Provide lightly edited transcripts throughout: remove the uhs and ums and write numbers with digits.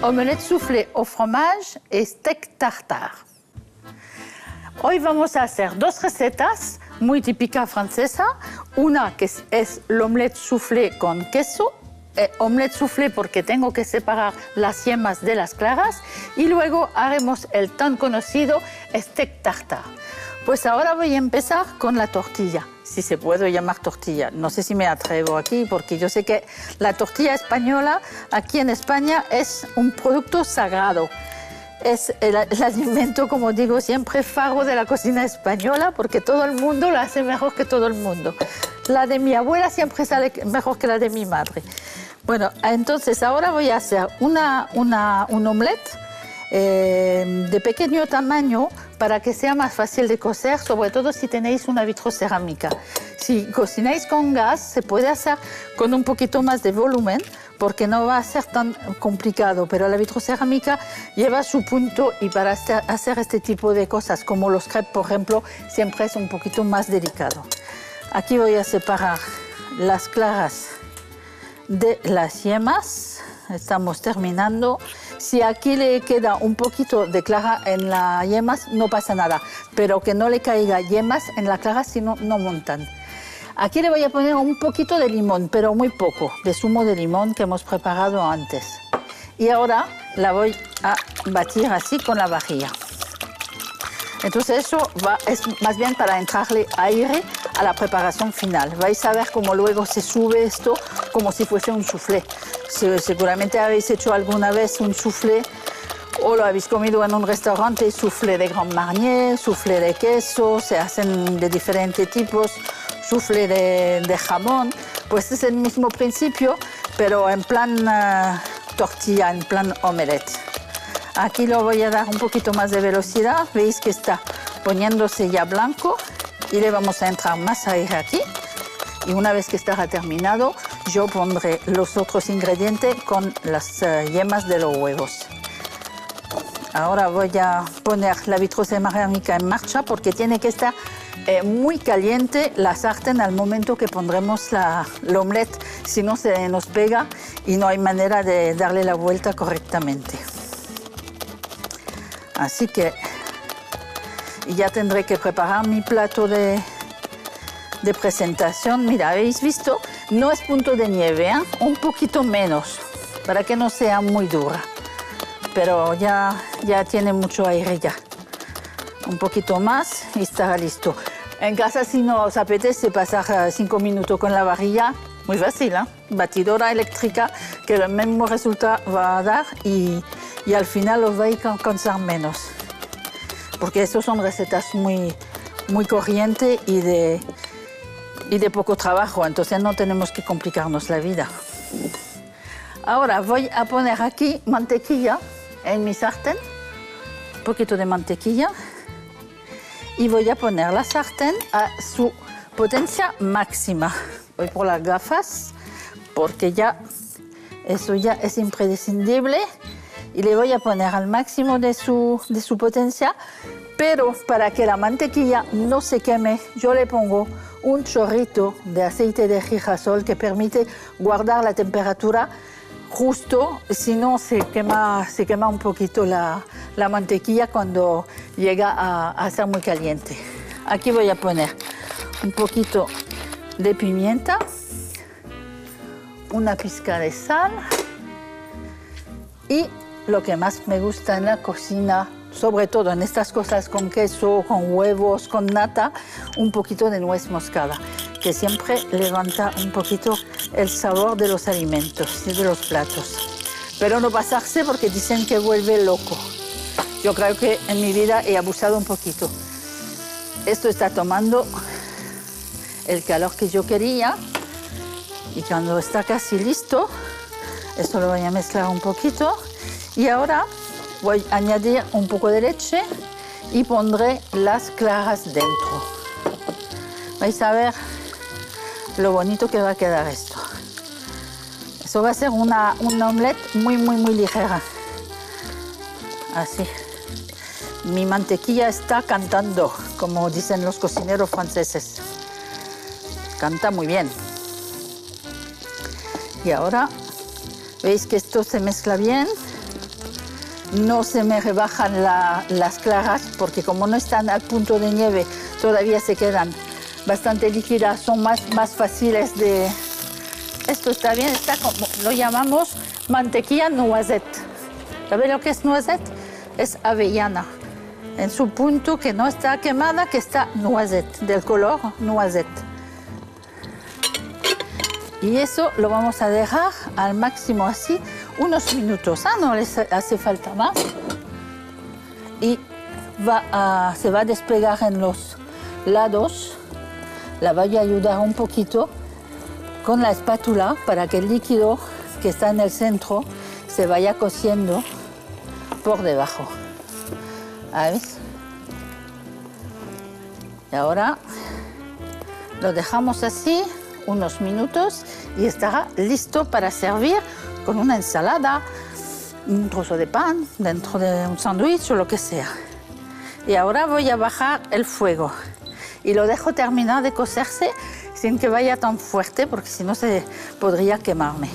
Omelette soufflée au fromage y steak tartare. Hoy vamos a hacer dos recetas muy típicas francesas. Una que es el omelette soufflé con queso, omelette soufflé porque tengo que separar las yemas de las claras, y luego haremos el tan conocido steak tartare. Pues ahora voy a empezar con la tortilla, si se puede llamar tortilla. No sé si me atrevo aquí, porque yo sé que la tortilla española aquí en España es un producto sagrado. Es el alimento, como digo siempre, faro de la cocina española, porque todo el mundo lo hace mejor que todo el mundo. La de mi abuela siempre sale mejor que la de mi madre. Bueno, entonces ahora voy a hacer un omelette de pequeño tamaño para que sea más fácil de cocer, sobre todo si tenéis una vitrocerámica. Si cocináis con gas, se puede hacer con un poquito más de volumen, porque no va a ser tan complicado, pero la vitrocerámica lleva su punto, y para hacer este tipo de cosas, como los crepes, por ejemplo, siempre es un poquito más delicado. Aquí voy a separar las claras de las yemas. Estamos terminando. Si aquí le queda un poquito de clara en las yemas, no pasa nada, pero que no le caiga yemas en la clara, si no, no montan. Aquí le voy a poner un poquito de limón, pero muy poco, de zumo de limón que hemos preparado antes. Y ahora la voy a batir así con la vajilla. Entonces eso es más bien para entrarle aire a la preparación final. Vais a ver cómo luego se sube esto como si fuese un soufflé. Seguramente habéis hecho alguna vez un soufflé o lo habéis comido en un restaurante, soufflé de Grand Marnier, soufflé de queso, se hacen de diferentes tipos, soufflé de jamón. Pues es el mismo principio, pero en plan tortilla, en plan omelette. Aquí lo voy a dar un poquito más de velocidad. Veis que está poniéndose ya blanco y le vamos a entrar más aire aquí. Y una vez que estará terminado, yo pondré los otros ingredientes con las yemas de los huevos. Ahora voy a poner la vitrocerámica en marcha, porque tiene que estar muy caliente la sartén al momento que pondremos la omelette, si no se nos pega y no hay manera de darle la vuelta correctamente. Así que ya tendré que preparar mi plato de presentación. Mira, habéis visto, no es punto de nieve, ¿eh? Un poquito menos, para que no sea muy dura. Pero ya tiene mucho aire ya. Un poquito más y estará listo. En casa, si no os apetece pasar 5 minutos con la vajilla, muy fácil, ¿eh? Batidora eléctrica, que el mismo resultado va a dar, y al final os vais a cansar menos. Porque esas son recetas muy corrientes y de poco trabajo, entonces no tenemos que complicarnos la vida. Ahora voy a poner aquí mantequilla en mi sartén, un poquito de mantequilla, y voy a poner la sartén a su potencia máxima. Voy por las gafas, porque eso ya es imprescindible, y le voy a poner al máximo de su potencia, pero para que la mantequilla no se queme, yo le pongo un chorrito de aceite de girasol que permite guardar la temperatura justo, si no se quema un poquito la mantequilla cuando llega a ser muy caliente. Aquí voy a poner un poquito de pimienta, una pizca de sal y lo que más me gusta en la cocina, sobre todo en estas cosas con queso, con huevos, con nata, un poquito de nuez moscada, que siempre levanta un poquito el sabor de los alimentos y de los platos. Pero no pasarse, porque dicen que vuelve loco. Yo creo que en mi vida he abusado un poquito. Esto está tomando el calor que yo quería, y cuando está casi listo, esto lo voy a mezclar un poquito. Y ahora voy a añadir un poco de leche y pondré las claras dentro. Vais a ver lo bonito que va a quedar esto. Eso va a ser una omelette muy ligera. Así. Mi mantequilla está cantando, como dicen los cocineros franceses. Canta muy bien. Y ahora, veis que esto se mezcla bien. No se me rebajan las claras, porque como no están al punto de nieve, todavía se quedan bastante líquidas, son más fáciles de... Esto está bien, está como lo llamamos mantequilla noisette. ¿Sabéis lo que es noisette? Es avellana. En su punto que no está quemada, que está noisette, del color noisette. Y eso lo vamos a dejar al máximo así, unos minutos. No les hace falta más. Y se va a desplegar en los lados. La voy a ayudar un poquito con la espátula para que el líquido que está en el centro se vaya cociendo por debajo. ¿Ves? Y ahora lo dejamos así unos minutos y estará listo para servir con una ensalada, un trozo de pan dentro de un sándwich o lo que sea. Y ahora voy a bajar el fuego y lo dejo terminar de cocerse sin que vaya tan fuerte, porque si no se podría quemarme.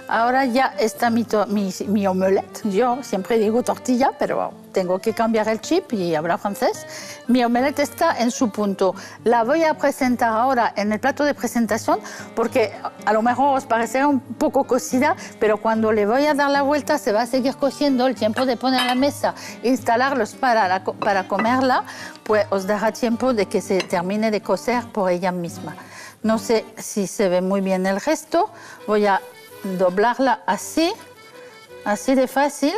Ahora ya está mi omelette. Yo siempre digo tortilla, pero tengo que cambiar el chip y hablar francés. Mi omelette está en su punto. La voy a presentar ahora en el plato de presentación porque a lo mejor os parecerá un poco cocida, pero cuando le voy a dar la vuelta se va a seguir cociendo. El tiempo de poner a la mesa, instalarlos para comerla, pues os dará tiempo de que se termine de cocer por ella misma. No sé si se ve muy bien el resto. Voy a doblarla así de fácil.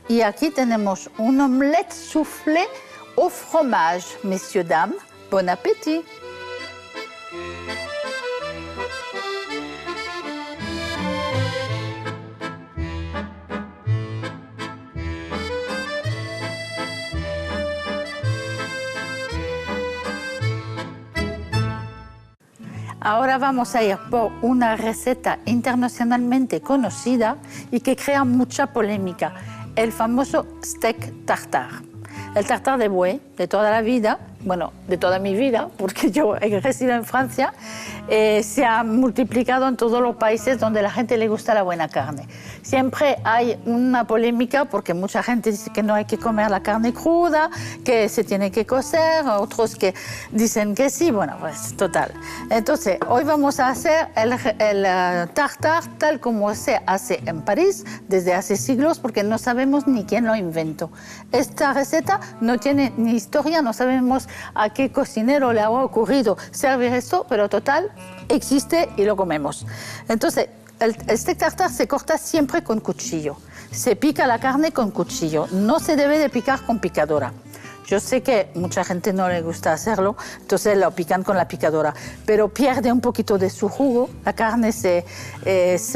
Y aquí tenemos un omelette soufflé au fromage. Messieurs, dames, bon appétit! Ahora vamos a ir por una receta internacionalmente conocida y que crea mucha polémica, el famoso steak tartare. El tartare de buey de toda la vida, bueno, de toda mi vida, porque yo he residido en Francia, se ha multiplicado en todos los países donde a la gente le gusta la buena carne. Siempre hay una polémica porque mucha gente dice que no hay que comer la carne cruda, que se tiene que cocer, otros que dicen que sí, bueno, pues total. Entonces, hoy vamos a hacer el tartare tal como se hace en París desde hace siglos, porque no sabemos ni quién lo inventó. Esta receta no tiene ni historia, no sabemos a qué cocinero le ha ocurrido servir esto, pero total, existe y lo comemos. Entonces, el steak tartare se corta siempre con cuchillo. Se pica la carne con cuchillo. No se debe de picar con picadora. Yo sé que mucha gente no le gusta hacerlo, entonces lo pican con la picadora, pero pierde un poquito de su jugo. La carne se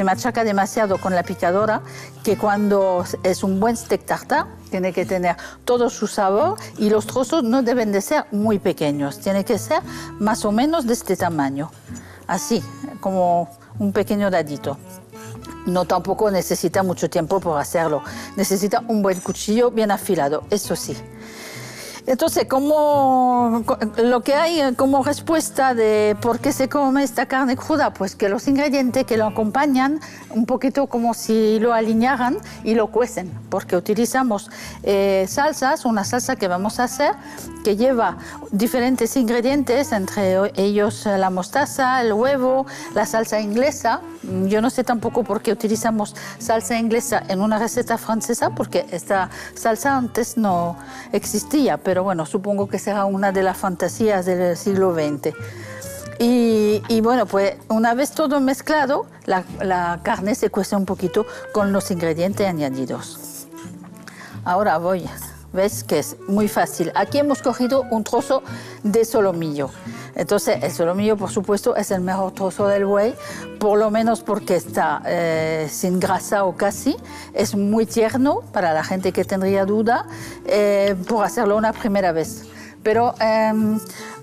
machaca demasiado con la picadora, que cuando es un buen steak tartare tiene que tener todo su sabor y los trozos no deben de ser muy pequeños, tiene que ser más o menos de este tamaño, así como un pequeño dadito. No tampoco necesita mucho tiempo por hacerlo, necesita un buen cuchillo bien afilado, eso sí. Entonces, lo que hay como respuesta de por qué se come esta carne cruda, pues que los ingredientes que lo acompañan, un poquito como si lo alinearan y lo cuecen, porque utilizamos salsas, una salsa que vamos a hacer, que lleva diferentes ingredientes, entre ellos la mostaza, el huevo, la salsa inglesa. Yo no sé tampoco por qué utilizamos salsa inglesa en una receta francesa, porque esta salsa antes no existía, pero bueno, supongo que será una de las fantasías del siglo XX. Y bueno, pues una vez todo mezclado, la carne se cuece un poquito con los ingredientes añadidos. Ahora voy ¿Ves? Que es muy fácil. Aquí hemos cogido un trozo de solomillo. Entonces, el solomillo, por supuesto, es el mejor trozo del buey, por lo menos porque está sin grasa o casi. Es muy tierno para la gente que tendría duda por hacerlo una primera vez. Pero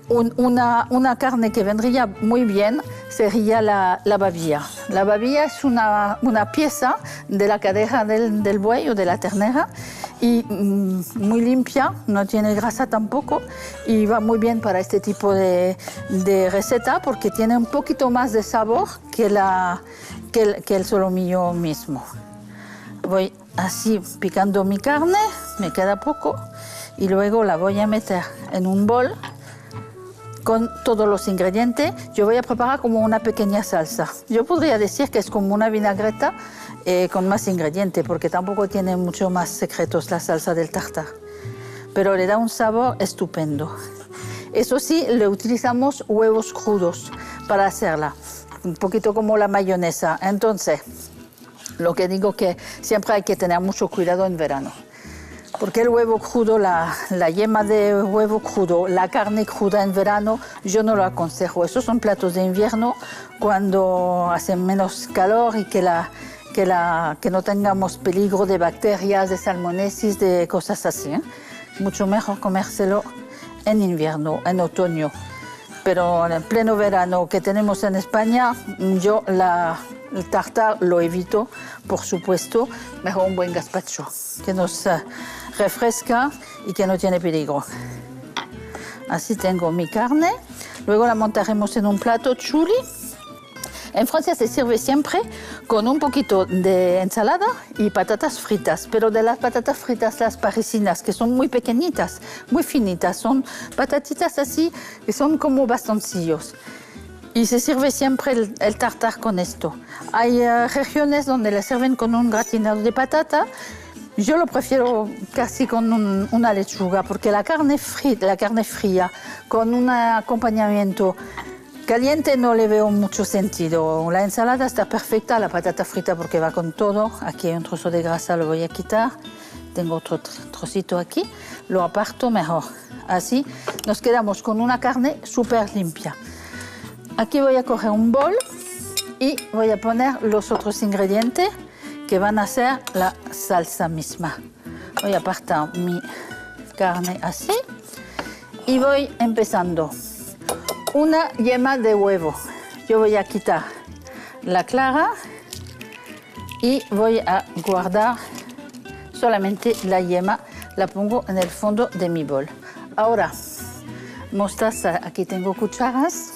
una carne que vendría muy bien sería la babilla. La babilla es una pieza de la cadera del buey o de la ternera y muy limpia, no tiene grasa tampoco y va muy bien para este tipo de receta porque tiene un poquito más de sabor que el solomillo mismo. Voy así picando mi carne, me queda poco y luego la voy a meter en un bol con todos los ingredientes. Yo voy a preparar como una pequeña salsa. Yo podría decir que es como una vinagreta con más ingredientes, porque tampoco tiene mucho más secretos la salsa del tartar. Pero le da un sabor estupendo. Eso sí, le utilizamos huevos crudos para hacerla, un poquito como la mayonesa. Entonces, lo que digo que siempre hay que tener mucho cuidado en verano. Porque el huevo crudo, la yema de huevo crudo, la carne cruda en verano, yo no lo aconsejo. Esos son platos de invierno cuando hace menos calor y que no tengamos peligro de bacterias, de salmonesis, de cosas así. Mucho mejor comérselo en invierno, en otoño. Pero en el pleno verano que tenemos en España, yo el tartar lo evito, por supuesto. Mejor un buen gazpacho, que nos refresca y que no tiene peligro. Así tengo mi carne. Luego la montaremos en un plato chuli. En Francia se sirve siempre con un poquito de ensalada y patatas fritas, pero de las patatas fritas, las parisinas, que son muy pequeñitas, muy finitas, son patatitas así, que son como bastoncillos. Y se sirve siempre el tartar con esto. Hay regiones donde le sirven con un gratinado de patata. Yo lo prefiero casi con una lechuga, porque la carne fría con un acompañamiento caliente no le veo mucho sentido. La ensalada está perfecta, la patata frita porque va con todo. Aquí hay un trozo de grasa, lo voy a quitar. Tengo otro trocito aquí, lo aparto mejor. Así nos quedamos con una carne súper limpia. Aquí voy a coger un bol y voy a poner los otros ingredientes que van a ser la salsa misma. Voy a apartar mi carne así y voy empezando. Una yema de huevo. Yo voy a quitar la clara y voy a guardar solamente la yema. La pongo en el fondo de mi bol. Ahora, mostaza. Aquí tengo cucharas.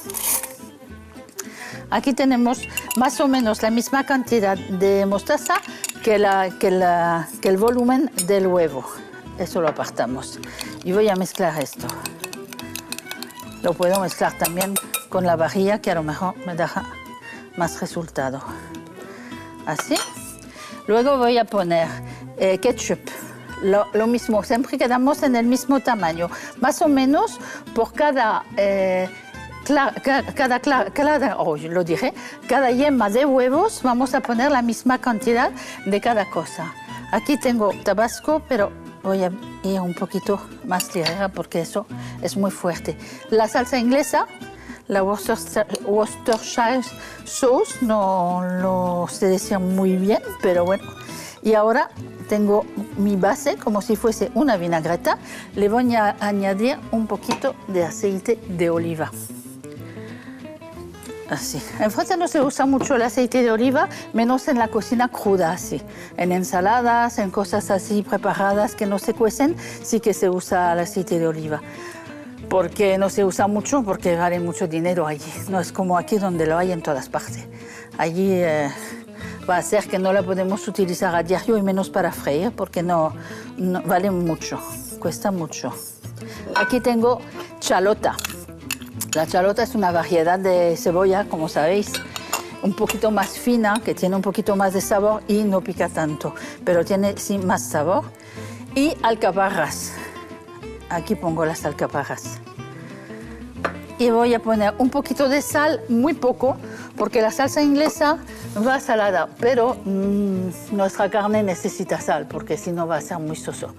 Aquí tenemos más o menos la misma cantidad de mostaza que el volumen del huevo. Eso lo apartamos. Y voy a mezclar esto. Lo puedo mezclar también con la vajilla, que a lo mejor me da más resultado. Así. Luego voy a poner ketchup. Lo mismo, siempre quedamos en el mismo tamaño. Más o menos por cada yema de huevos vamos a poner la misma cantidad de cada cosa. Aquí tengo tabasco, pero voy a ir un poquito más ligera porque eso es muy fuerte. La salsa inglesa, la Worcestershire sauce, no lo sé decir muy bien, pero bueno. Y ahora tengo mi base como si fuese una vinagreta. Le voy a añadir un poquito de aceite de oliva. Así. En Francia no se usa mucho el aceite de oliva, menos en la cocina cruda, así. En ensaladas, en cosas así preparadas que no se cuecen, sí que se usa el aceite de oliva. Porque no se usa mucho, porque vale mucho dinero allí. No es como aquí donde lo hay en todas partes. Allí va a ser que no la podemos utilizar a diario y menos para freír, porque no vale mucho, cuesta mucho. Aquí tengo chalota. La chalota es una variedad de cebolla, como sabéis, un poquito más fina, que tiene un poquito más de sabor y no pica tanto, pero tiene sí más sabor. Y alcaparras. Aquí pongo las alcaparras. Y voy a poner un poquito de sal, muy poco, porque la salsa inglesa va salada, pero nuestra carne necesita sal, porque si no va a ser muy soso.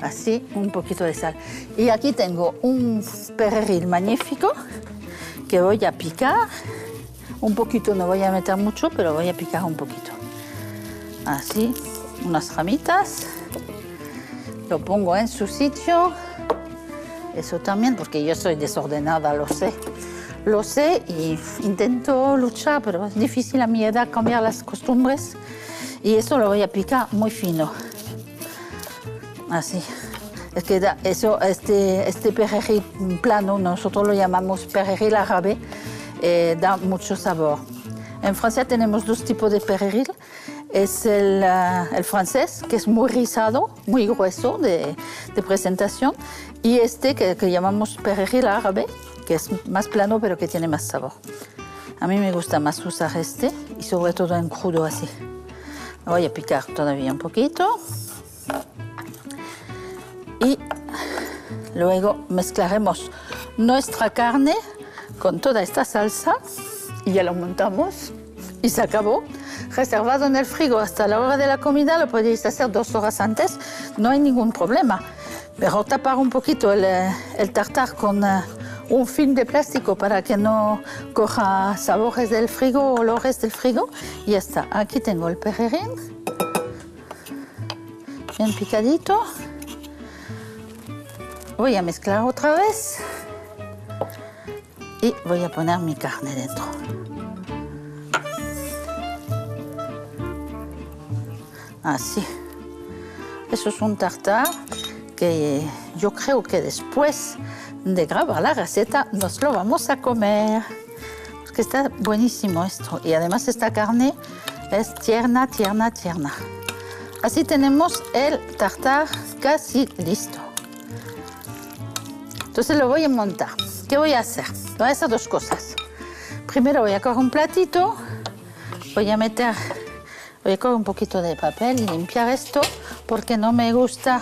Así, un poquito de sal. Y aquí tengo un perejil magnífico que voy a picar. Un poquito, no voy a meter mucho, pero voy a picar un poquito. Así, unas ramitas. Lo pongo en su sitio. Eso también, porque yo soy desordenada, lo sé. Lo sé y intento luchar, pero es difícil a mi edad cambiar las costumbres. Y eso lo voy a picar muy fino. Así. Es que da, eso, este perejil plano, nosotros lo llamamos perejil árabe, da mucho sabor. En Francia tenemos dos tipos de perejil. Es el francés, que es muy rizado, muy grueso de presentación, y este que llamamos perejil árabe, que es más plano pero que tiene más sabor. A mí me gusta más usar este, y sobre todo en crudo así. Voy a picar todavía un poquito. Y luego mezclaremos nuestra carne con toda esta salsa y ya lo montamos y se acabó. Reservado en el frigo hasta la hora de la comida, lo podéis hacer 2 horas antes, no hay ningún problema. Pero tapar un poquito el tartar con un film de plástico para que no coja sabores del frigo, olores del frigo, y ya está. Aquí tengo el perejil, bien picadito. Voy a mezclar otra vez y voy a poner mi carne dentro. Así. Eso es un tartar que yo creo que después de grabar la receta nos lo vamos a comer. Porque está buenísimo esto. Y además esta carne es tierna, tierna, tierna. Así tenemos el tartar casi listo. Entonces lo voy a montar. ¿Qué voy a hacer? Voy a hacer 2 cosas. Primero voy a coger un platito, voy a coger un poquito de papel y limpiar esto porque no me gusta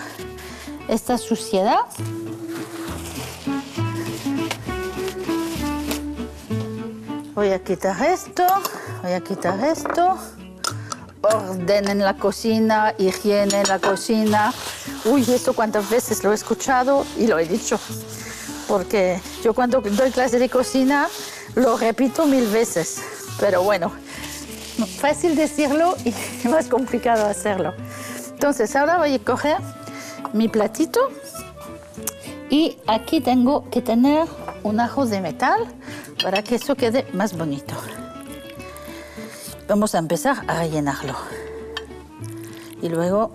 esta suciedad. Voy a quitar esto, Orden en la cocina, higiene en la cocina. Uy, esto cuántas veces lo he escuchado y lo he dicho. Porque yo cuando doy clase de cocina lo repito 1000 veces. Pero bueno, fácil decirlo y más complicado hacerlo. Entonces ahora voy a coger mi platito y aquí tengo que tener un ajo de metal para que eso quede más bonito. Vamos a empezar a rellenarlo. Y luego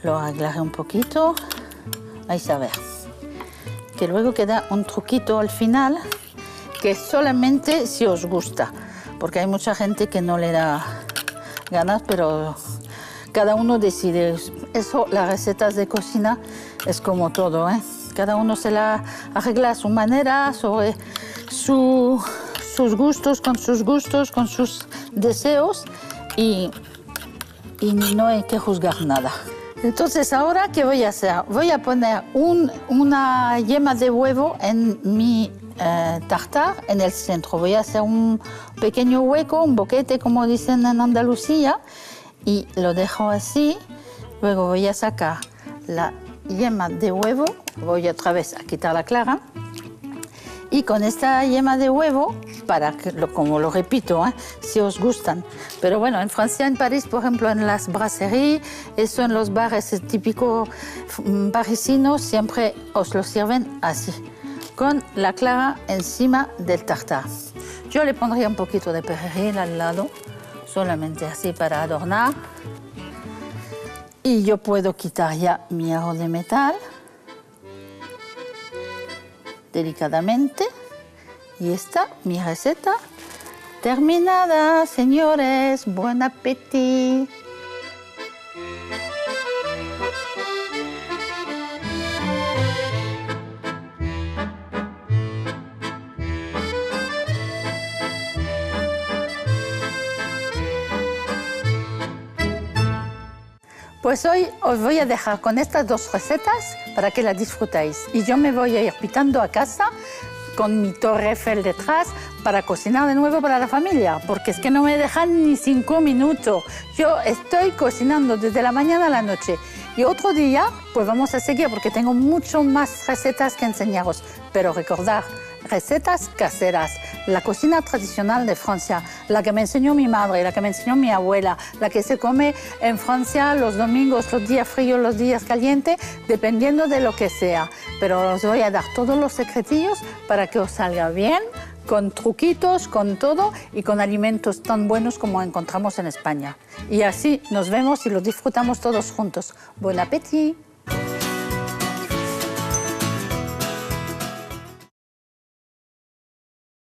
lo arreglaré un poquito. Vais a ver. Que luego queda un truquito al final, que solamente si os gusta. Porque hay mucha gente que no le da ganas, pero cada uno decide. Eso, las recetas de cocina es como todo, ¿eh? Cada uno se la arregla a su manera, sobre sus gustos, con sus deseos, y no hay que juzgar nada. Entonces, ahora, ¿qué voy a hacer? Voy a poner una yema de huevo en mi tartar en el centro. Voy a hacer un pequeño hueco, un boquete, como dicen en Andalucía, y lo dejo así. Luego voy a sacar la yema de huevo, voy otra vez a quitar la clara. Y con esta yema de huevo, como lo repito, si os gustan. Pero bueno, en Francia, en París, por ejemplo, en las brasseries, eso en los bares típicos parisinos, siempre os lo sirven así, con la clara encima del tartar. Yo le pondría un poquito de perejil al lado, solamente así para adornar. Y yo puedo quitar ya mi ajo de metal delicadamente, y está mi receta terminada, señores. Buen apetito. Pues hoy os voy a dejar con estas 2 recetas para que las disfrutéis. Y yo me voy a ir pitando a casa con mi Torre Eiffel detrás para cocinar de nuevo para la familia, porque es que no me dejan ni 5 minutos. Yo estoy cocinando desde la mañana a la noche Y otro día, pues vamos a seguir porque tengo mucho más recetas que enseñaros. Pero recordad, recetas caseras, la cocina tradicional de Francia, la que me enseñó mi madre, la que me enseñó mi abuela, la que se come en Francia los domingos, los días fríos, los días calientes, dependiendo de lo que sea. Pero os voy a dar todos los secretillos para que os salga bien, con truquitos, con todo y con alimentos tan buenos como encontramos en España. Y así nos vemos y lo disfrutamos todos juntos. ¡Bon appétit!